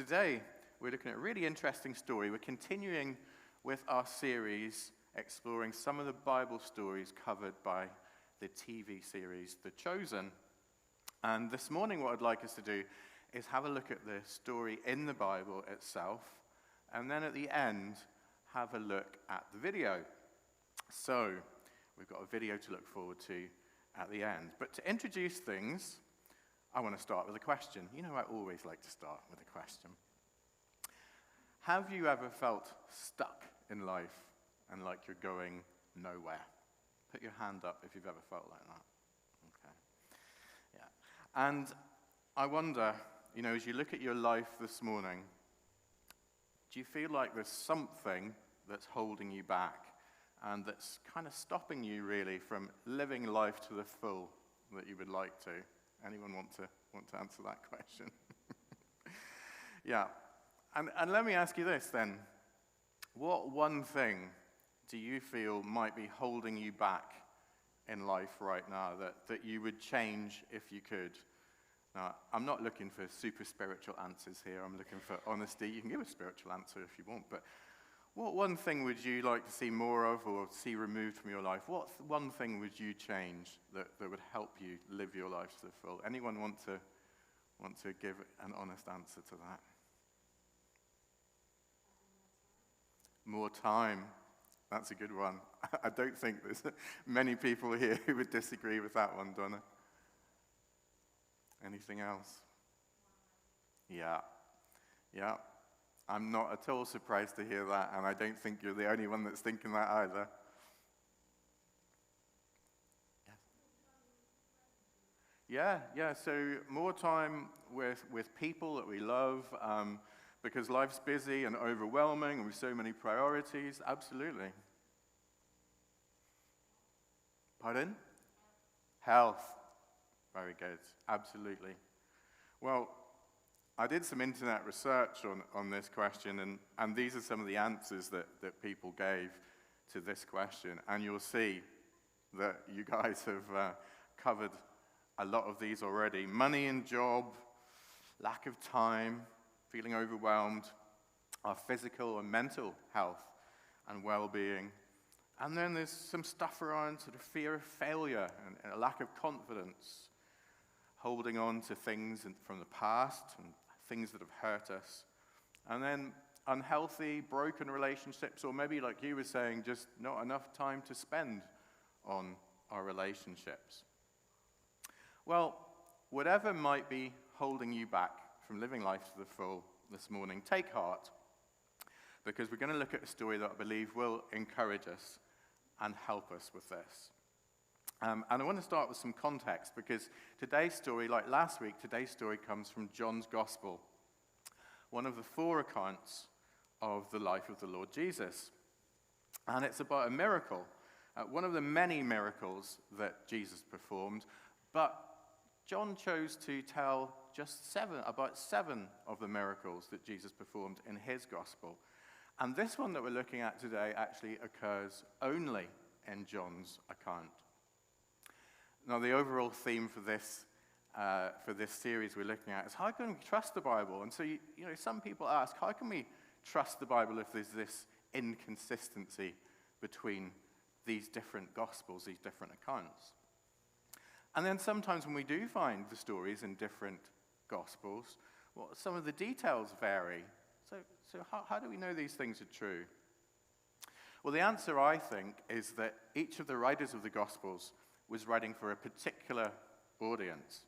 Today, we're looking at a really interesting story. We're continuing with our series exploring some of the Bible stories covered by the TV series, The Chosen. And this morning, what I'd like us to do is have a look at the story in the Bible itself, and then at the end, have a look at the video. So, we've got a video to look forward to at the end. But to introduce things, I want to start with a question. You know, I always like to start with a question. Have you ever felt stuck in life and like you're going nowhere? Put your hand up if you've ever felt like that. Okay. Yeah. And I wonder, you know, as you look at your life this morning, do you feel like there's something that's holding you back and that's kind of stopping you really from living life to the full that you would like to? Anyone want to answer that question? Yeah. And let me ask you this then. What one thing do you feel might be holding you back in life right now that you would change if you could? Now, I'm not looking for super spiritual answers here. I'm looking for honesty. You can give a spiritual answer if you want, but what one thing would you like to see more of or see removed from your life? What one thing would you change that would help you live your life to the full? Anyone want to give an honest answer to that? More time. That's a good one. I don't think there's many people here who would disagree with that one, Donna. Anything else? Yeah. I'm not at all surprised to hear that, and I don't think you're the only one that's thinking that either. Yeah, so more time with people that we love, because life's busy and overwhelming, and with so many priorities, absolutely. Pardon? Health. Very good, absolutely. Well, I did some internet research on this question, and these are some of the answers that people gave to this question. And you'll see that you guys have covered a lot of these already. Money and job, lack of time, feeling overwhelmed, our physical and mental health and well-being. And then there's some stuff around sort of fear of failure and a lack of confidence, holding on to things from the past and things that have hurt us. And then unhealthy, broken relationships, or maybe like you were saying, just not enough time to spend on our relationships. Well, whatever might be holding you back from living life to the full this morning, take heart, because we're going to look at a story that I believe will encourage us and help us with this. And I want to start with some context, because today's story, like last week, today's story comes from John's Gospel, one of the 4 accounts of the life of the Lord Jesus. And it's about a miracle, one of the many miracles that Jesus performed, but John chose to tell just about 7 of the miracles that Jesus performed in his Gospel. And this one that we're looking at today actually occurs only in John's account. Now, the overall theme for this series we're looking at is how can we trust the Bible? And so, you know, some people ask, how can we trust the Bible if there's this inconsistency between these different Gospels, these different accounts? And then sometimes when we do find the stories in different Gospels, well, some of the details vary. So how do we know these things are true? Well, the answer, I think, is that each of the writers of the Gospels was writing for a particular audience.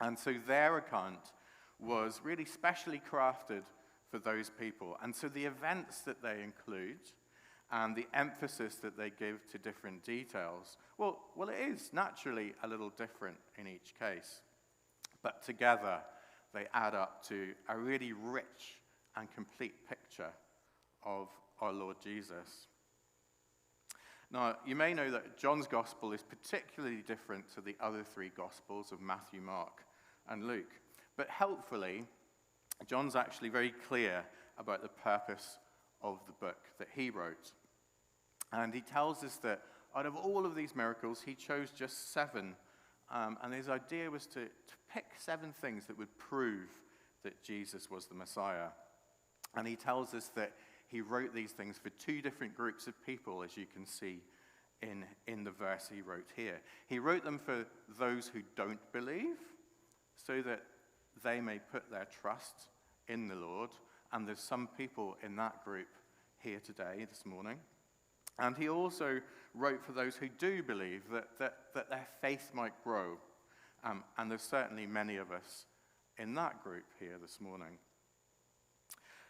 And so their account was really specially crafted for those people. And so the events that they include and the emphasis that they give to different details, well, it is naturally a little different in each case. But together, they add up to a really rich and complete picture of our Lord Jesus. Now, you may know that John's Gospel is particularly different to the other 3 Gospels of Matthew, Mark, and Luke. But helpfully, John's actually very clear about the purpose of the book that he wrote. And he tells us that out of all of these miracles, he chose just 7. And his idea was to pick 7 things that would prove that Jesus was the Messiah. And he tells us that he wrote these things for two different groups of people, as you can see in the verse he wrote here. He wrote them for those who don't believe, so that they may put their trust in the Lord. And there's some people in that group here today, this morning. And he also wrote for those who do believe, that their faith might grow. And there's certainly many of us in that group here this morning.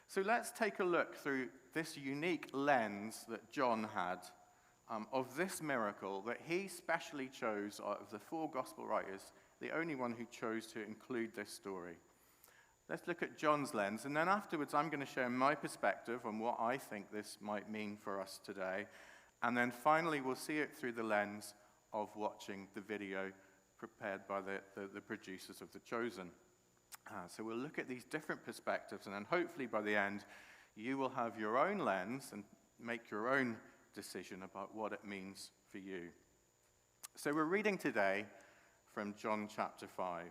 So let's take a look through this unique lens that John had of this miracle that he specially chose out of the four gospel writers, the only one who chose to include this story. Let's look at John's lens, and then afterwards I'm going to share my perspective on what I think this might mean for us today. And then finally we'll see it through the lens of watching the video prepared by the producers of The Chosen. So we'll look at these different perspectives, and then hopefully by the end you will have your own lens and make your own decision about what it means for you. So we're reading today from John chapter 5.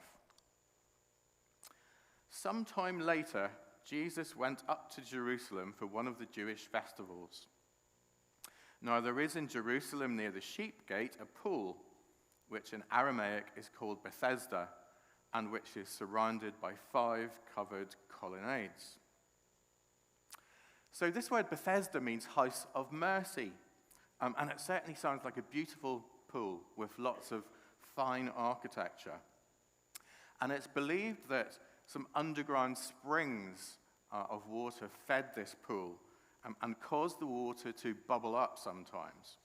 Sometime later, Jesus went up to Jerusalem for one of the Jewish festivals. Now there is in Jerusalem near the sheep gate a pool, which in Aramaic is called Bethesda, and which is surrounded by 5 covered colonnades. So this word Bethesda means house of mercy, and it certainly sounds like a beautiful pool with lots of fine architecture. And it's believed that some underground springs of water fed this pool and caused the water to bubble up sometimes.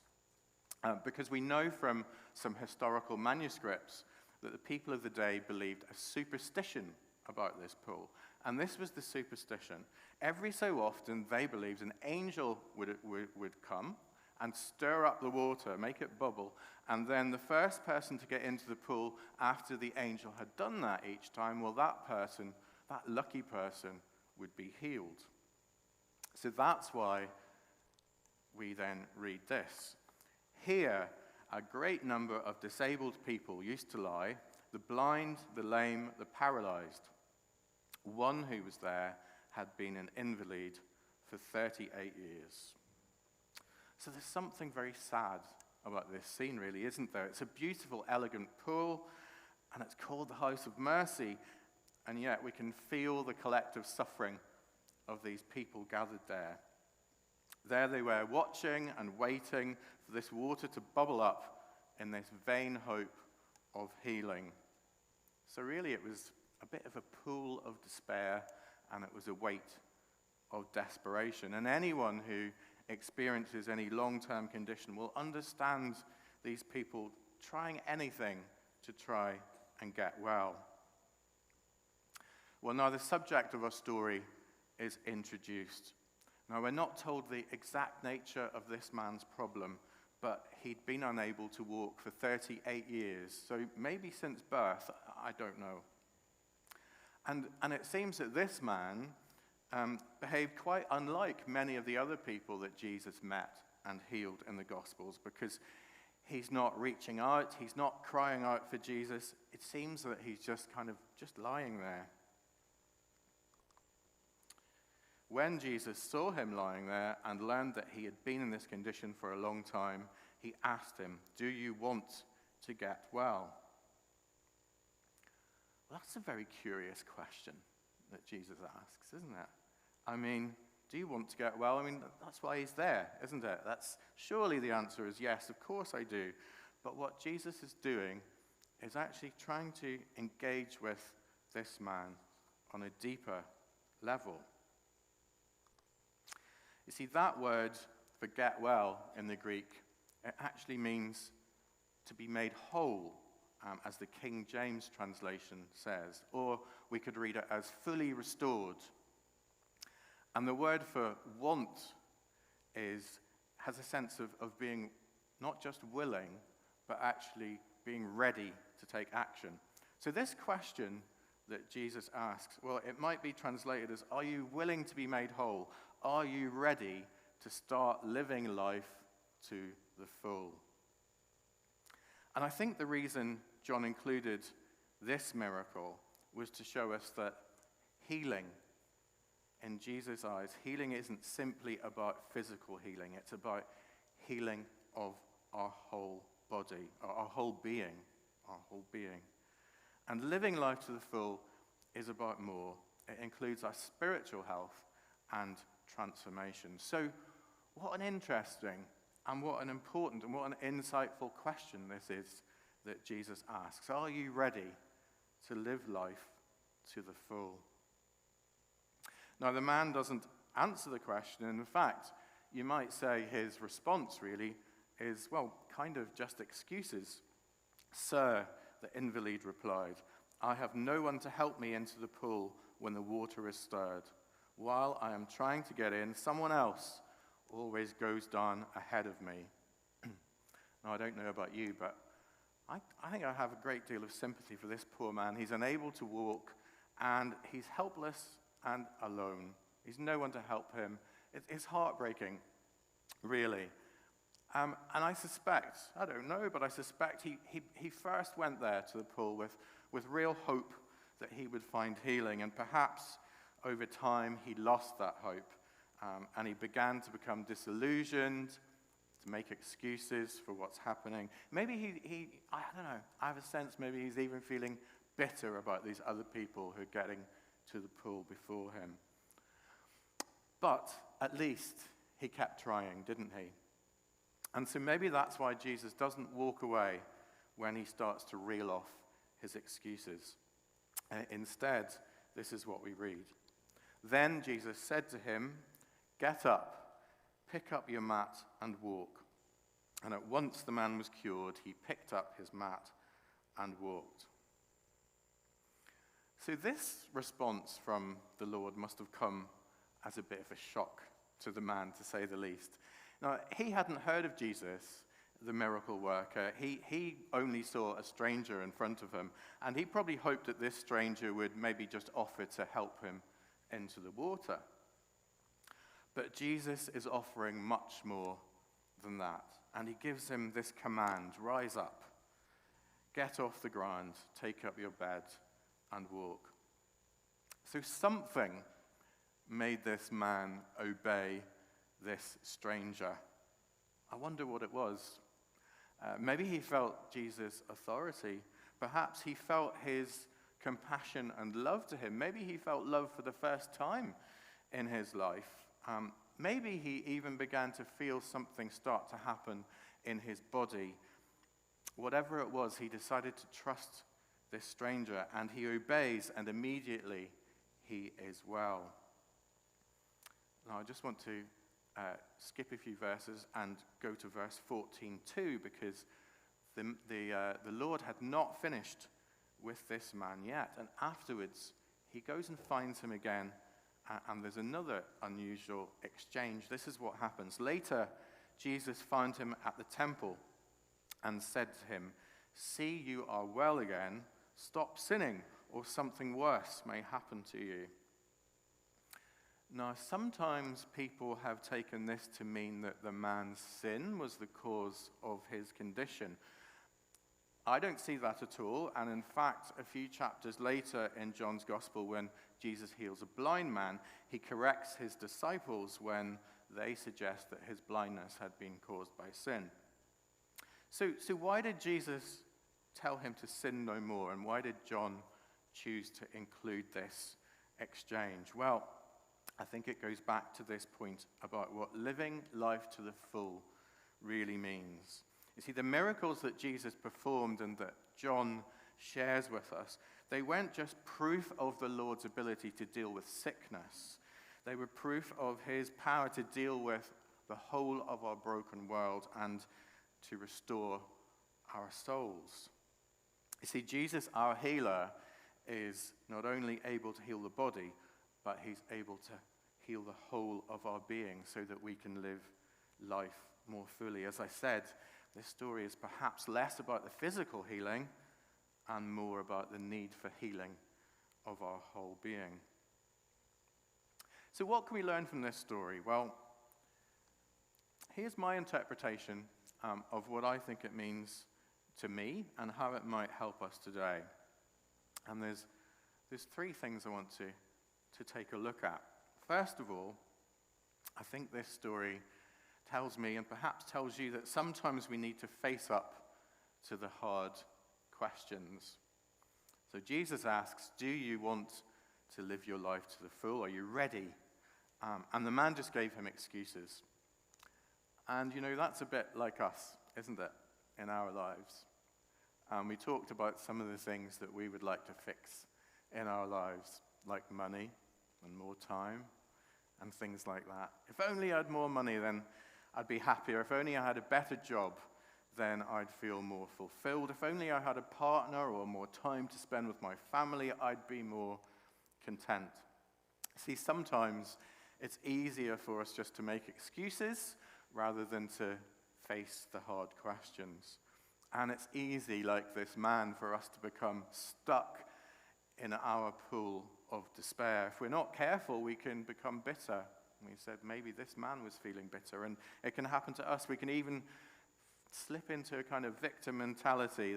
Because we know from some historical manuscripts that the people of the day believed a superstition about this pool. And this was the superstition. Every so often, they believed an angel would come and stir up the water, make it bubble, and then the first person to get into the pool after the angel had done that each time, well, that person, that lucky person, would be healed. So that's why we then read this. Here, a great number of disabled people used to lie, the blind, the lame, the paralyzed. One who was there had been an invalid for 38 years. So there's something very sad about this scene, really, isn't there? It's a beautiful, elegant pool, and it's called the House of Mercy, and yet we can feel the collective suffering of these people gathered there. There they were, watching and waiting for this water to bubble up in this vain hope of healing. So really it was a bit of a pool of despair, and it was a weight of desperation. And anyone who experiences any long-term condition will understand these people trying anything to try and get well. Well, now the subject of our story is introduced. Now, we're not told the exact nature of this man's problem, but he'd been unable to walk for 38 years, so maybe since birth, I don't know. And it seems that this man behaved quite unlike many of the other people that Jesus met and healed in the Gospels, because he's not reaching out, he's not crying out for Jesus. It seems that he's just lying there. When Jesus saw him lying there and learned that he had been in this condition for a long time, he asked him, "Do you want to get well?" Well, that's a very curious question that Jesus asks, isn't it? I mean, do you want to get well? I mean, that's why he's there, isn't it? Surely the answer is yes, of course I do. But what Jesus is doing is actually trying to engage with this man on a deeper level. You see, that word for get well in the Greek, it actually means to be made whole, as the King James translation says. Or we could read it as fully restored. And the word for want has a sense of being not just willing, but actually being ready to take action. So this question that Jesus asks, well, it might be translated as, are you willing to be made whole? Are you ready to start living life to the full? And I think the reason John included this miracle was to show us that healing, in Jesus' eyes, healing isn't simply about physical healing. It's about healing of our whole body, our whole being, our whole being. And living life to the full is about more. It includes our spiritual health and transformation. So what an interesting and what an important and what an insightful question this is that Jesus asks. Are you ready to live life to the full? Now, the man doesn't answer the question. In fact, you might say his response really is, well, kind of just excuses. Sir, the invalid replied, I have no one to help me into the pool when the water is stirred. While I am trying to get in, someone else always goes down ahead of me. Now, I don't know about you, but I think I have a great deal of sympathy for this poor man. He's unable to walk, and he's helpless and alone. He's no one to help him. It's heartbreaking, really. And I suspect, I don't know, but I suspect he first went there to the pool with real hope that he would find healing, and perhaps over time he lost that hope, and he began to become disillusioned, to make excuses for what's happening. Maybe he I don't know, I have a sense maybe he's even feeling bitter about these other people who are getting to the pool before him. But at least he kept trying, didn't he? And so maybe that's why Jesus doesn't walk away when he starts to reel off his excuses. Instead, this is what we read. Then Jesus said to him, get up, pick up your mat and walk. And at once the man was cured. He picked up his mat and walked. So this response from the Lord must have come as a bit of a shock to the man, to say the least. Now, he hadn't heard of Jesus, the miracle worker. He only saw a stranger in front of him, and he probably hoped that this stranger would maybe just offer to help him into the water. But Jesus is offering much more than that, and he gives him this command, rise up, get off the ground, take up your bed, and walk. So something made this man obey this stranger. I wonder what it was. Maybe he felt Jesus' authority. Perhaps he felt his compassion and love to him. Maybe he felt love for the first time in his life. Maybe he even began to feel something start to happen in his body. Whatever it was, he decided to trust this stranger, and he obeys, and immediately he is well. Now, I just want to skip a few verses and go to verse 14:2, because the Lord had not finished with this man yet. And afterwards, he goes and finds him again, and there's another unusual exchange. This is what happens. Later, Jesus found him at the temple and said to him, see, you are well again. Stop sinning, or something worse may happen to you. Now, sometimes people have taken this to mean that the man's sin was the cause of his condition. I don't see that at all, and in fact, a few chapters later in John's Gospel, when Jesus heals a blind man, he corrects his disciples when they suggest that his blindness had been caused by sin. So why did Jesus tell him to sin no more, and why did John choose to include this exchange? Well, I think it goes back to this point about what living life to the full really means. You see, the miracles that Jesus performed and that John shares with us, they weren't just proof of the Lord's ability to deal with sickness. They were proof of his power to deal with the whole of our broken world and to restore our souls. You see, Jesus, our healer, is not only able to heal the body, but he's able to heal the whole of our being so that we can live life more fully. As I said, this story is perhaps less about the physical healing and more about the need for healing of our whole being. So what can we learn from this story? Well, here's my interpretation of what I think it means to me and how it might help us today. And there's three things I want to to take a look at. First of all, I think this story tells me, and perhaps tells you, that sometimes we need to face up to the hard questions. So Jesus asks, do you want to live your life to the full? Are you ready? And the man just gave him excuses. And that's a bit like us, isn't it, in our lives? We talked about some of the things that we would like to fix in our lives, like money and more time and things like that. If only I had more money, then I'd be happier. If only I had a better job, then I'd feel more fulfilled. If only I had a partner or more time to spend with my family, I'd be more content. See, sometimes it's easier for us just to make excuses rather than to face the hard questions. And it's easy, like this man, for us to become stuck in our pool of despair. If we're not careful, we can become bitter. We said maybe this man was feeling bitter, and it can happen to us. We can even slip into a kind of victim mentality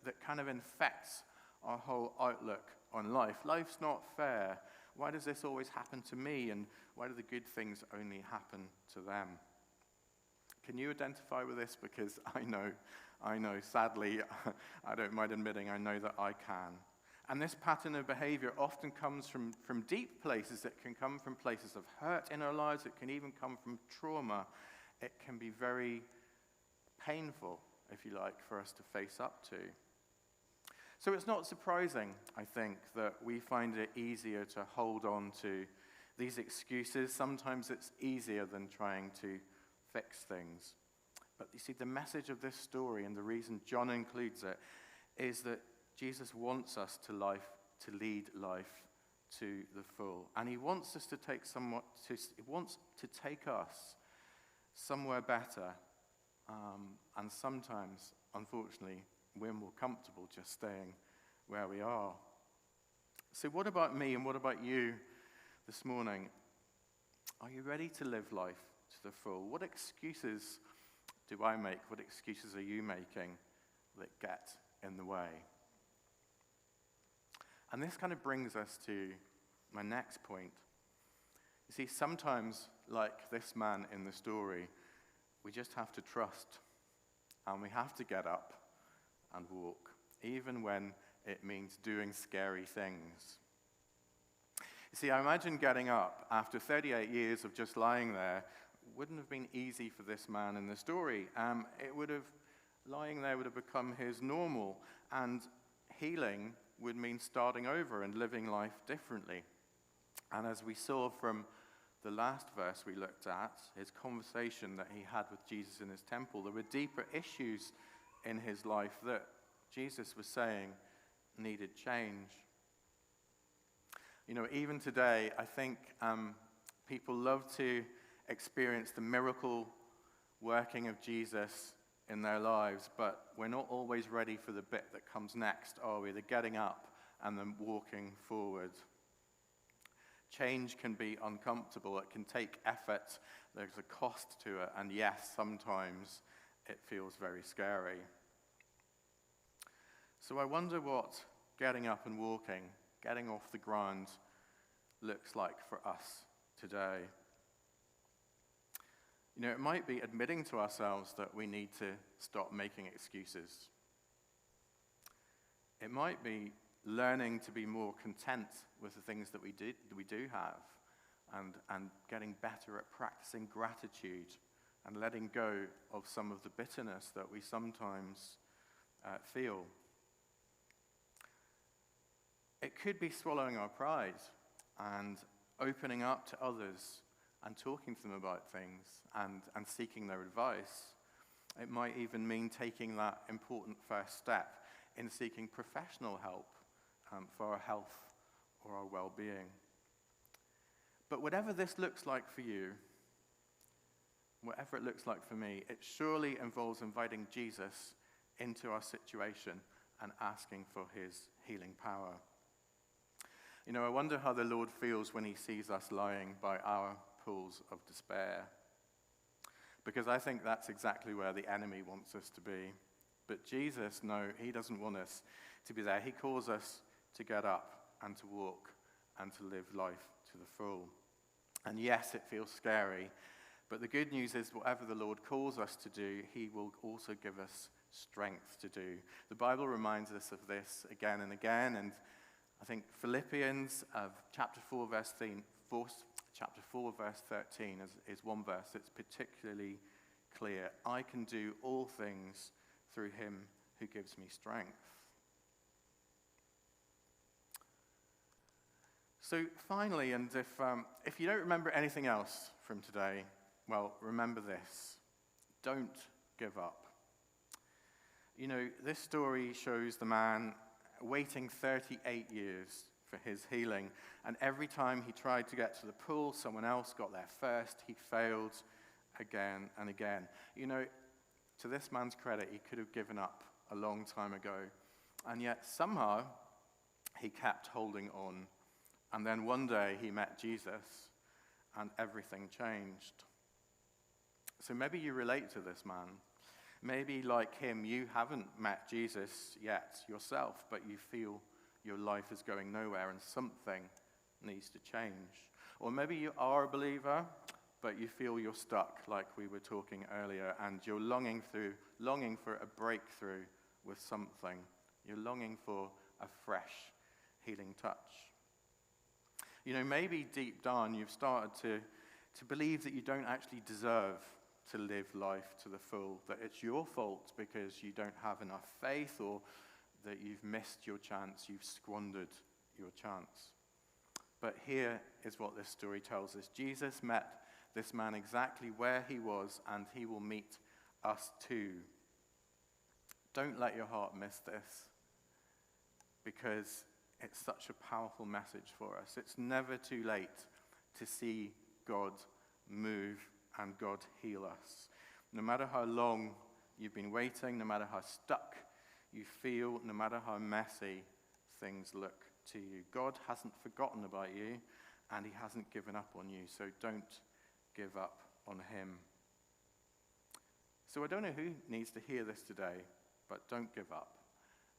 that kind of infects our whole outlook on life. Life's not fair. Why does this always happen to me? And why do the good things only happen to them? Can you identify with this? Because I know, sadly, I don't mind admitting, I know that I can. And this pattern of behavior often comes from deep places. It can come from places of hurt in our lives. It can even come from trauma. It can be very painful, if you like, for us to face up to. So it's not surprising, I think, that we find it easier to hold on to these excuses. Sometimes it's easier than trying to fix things. But you see, the message of this story, and the reason John includes it, is that Jesus wants us to lead life to the full. And he wants us to he wants to take us somewhere better. And sometimes, unfortunately, we're more comfortable just staying where we are. So what about me and what about you this morning? Are you ready to live life to the full? What excuses do I make? What excuses are you making that get in the way? And this kind of brings us to my next point. You see, sometimes, like this man in the story, we just have to trust, and we have to get up and walk, even when it means doing scary things. You see, I imagine getting up after 38 years of just lying there wouldn't have been easy for this man in the story. Lying there would have become his normal, and healing would mean starting over and living life differently. And as we saw from the last verse we looked at, his conversation that he had with Jesus in his temple, there were deeper issues in his life that Jesus was saying needed change. Even today, I think people love to experience the miracle working of Jesus in their lives, but we're not always ready for the bit that comes next, are we? The getting up and then walking forward. Change can be uncomfortable. It can take effort. There's a cost to it. And yes, sometimes it feels very scary. So I wonder what getting up and walking, getting off the ground, looks like for us today. It might be admitting to ourselves that we need to stop making excuses. It might be learning to be more content with the things that we do have, and getting better at practicing gratitude and letting go of some of the bitterness that we sometimes feel. It could be swallowing our pride and opening up to others and talking to them about things and seeking their advice. It might even mean taking that important first step in seeking professional help for our health or our well-being. But whatever this looks like for you, whatever it looks like for me, it surely involves inviting Jesus into our situation and asking for his healing power. I wonder how the Lord feels when he sees us lying by our pools of despair. Because I think that's exactly where the enemy wants us to be. But Jesus, no, he doesn't want us to be there. He calls us to get up and to walk and to live life to the full. And yes, it feels scary, but the good news is whatever the Lord calls us to do, he will also give us strength to do. The Bible reminds us of this again and again, and I think Philippians chapter 4, verse 13 is one verse that's particularly clear. I can do all things through him who gives me strength. So finally, and if you don't remember anything else from today, well, remember this. Don't give up. You know, this story shows the man waiting 38 years for his healing, and every time he tried to get to the pool, someone else got there first. He failed again and again. You know, to this man's credit, he could have given up a long time ago, and yet somehow he kept holding on. And then one day he met Jesus, and everything changed. So maybe you relate to this man. Maybe, like him, you haven't met Jesus yet yourself, but you feel your life is going nowhere and something needs to change. Or maybe you are a believer, but you feel you're stuck, like we were talking earlier, and you're longing for a breakthrough with something. You're longing for a fresh, healing touch. You know, maybe deep down you've started to believe that you don't actually deserve to live life to the full, that it's your fault because you don't have enough faith, or that you've missed your chance, you've squandered your chance. But here is what this story tells us. Jesus met this man exactly where he was, and he will meet us too. Don't let your heart miss this, because it's such a powerful message for us. It's never too late to see God move and God heal us. No matter how long you've been waiting, no matter how stuck you feel, no matter how messy things look to you, God hasn't forgotten about you, and he hasn't given up on you. So don't give up on him. So I don't know who needs to hear this today, but don't give up,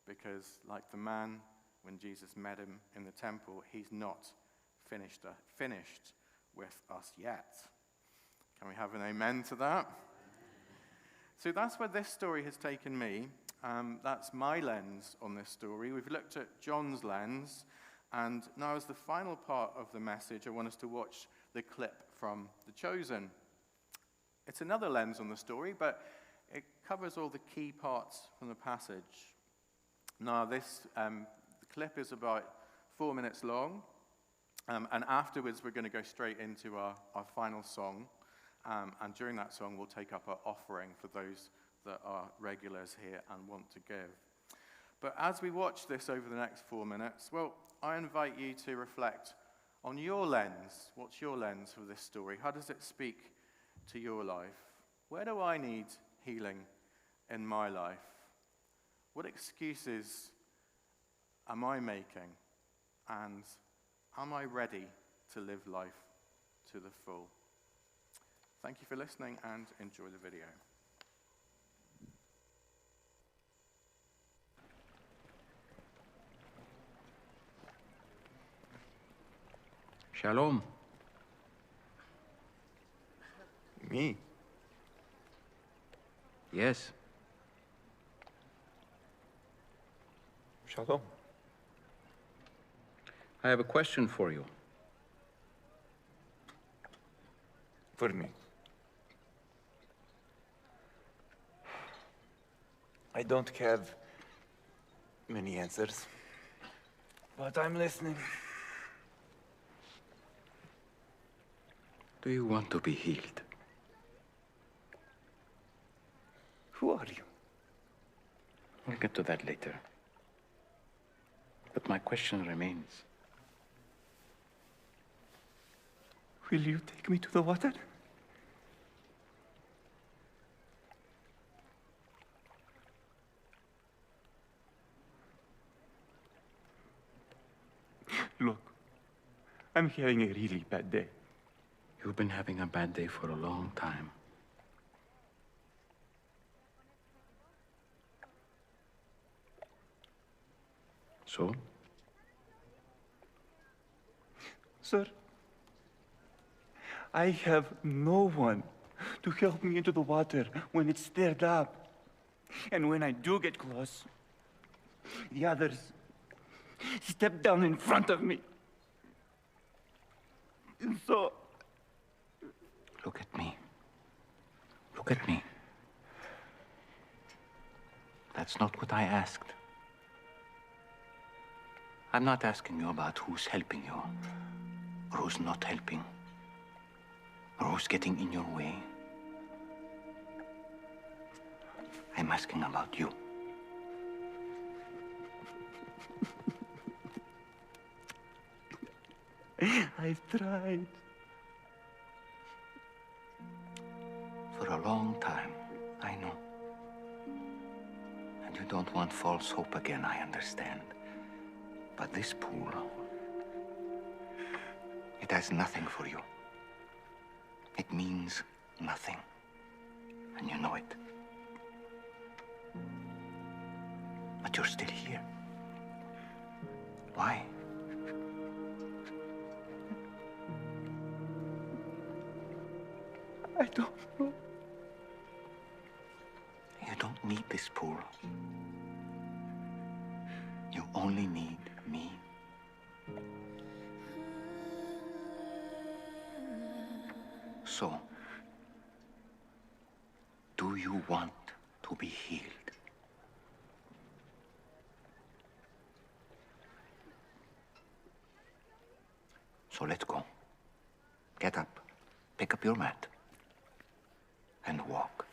because like the man when Jesus met him in the temple, he's not finished with us yet. Can we have an amen to that? So that's where this story has taken me. That's my lens on this story. We've looked at John's lens, and now as the final part of the message, I want us to watch the clip from The Chosen. It's another lens on the story, but it covers all the key parts from the passage. Now this the clip is about 4 minutes long, and afterwards we're going to go straight into our final song, and during that song we'll take up our offering for those that are regulars here and want to give. But as we watch this over the next 4 minutes, well, I invite you to reflect on your lens. What's your lens for this story? How does it speak to your life? Where do I need healing in my life? What excuses am I making? And am I ready to live life to the full? Thank you for listening, and enjoy the video. Shalom. Me? Yes. Shalom. I have a question for you. For me. I don't have many answers, but I'm listening. Do you want to be healed? Who are you? We'll get to that later. But my question remains. Will you take me to the water? Look, I'm having a really bad day. You've been having a bad day for a long time. So? Sir, I have no one to help me into the water when it's stirred up. And when I do get close, the others step down in front of me. And so... Look at me. Look at me. That's not what I asked. I'm not asking you about who's helping you, or who's not helping, or who's getting in your way. I'm asking about you. I've tried. For a long time, I know. And you don't want false hope again, I understand. But this pool, it has nothing for you. It means nothing. And you know it. But you're still here. Why? I don't know. You don't need this pool. You only need me. So, do you want to be healed? So let's go. Get up, pick up your mat, and walk.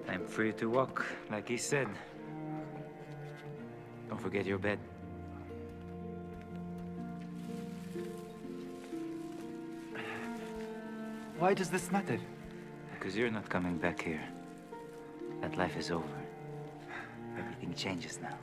I'm free to walk, like he said. Don't forget your bed. Why does this matter? Because you're not coming back here. That life is over. Everything changes now.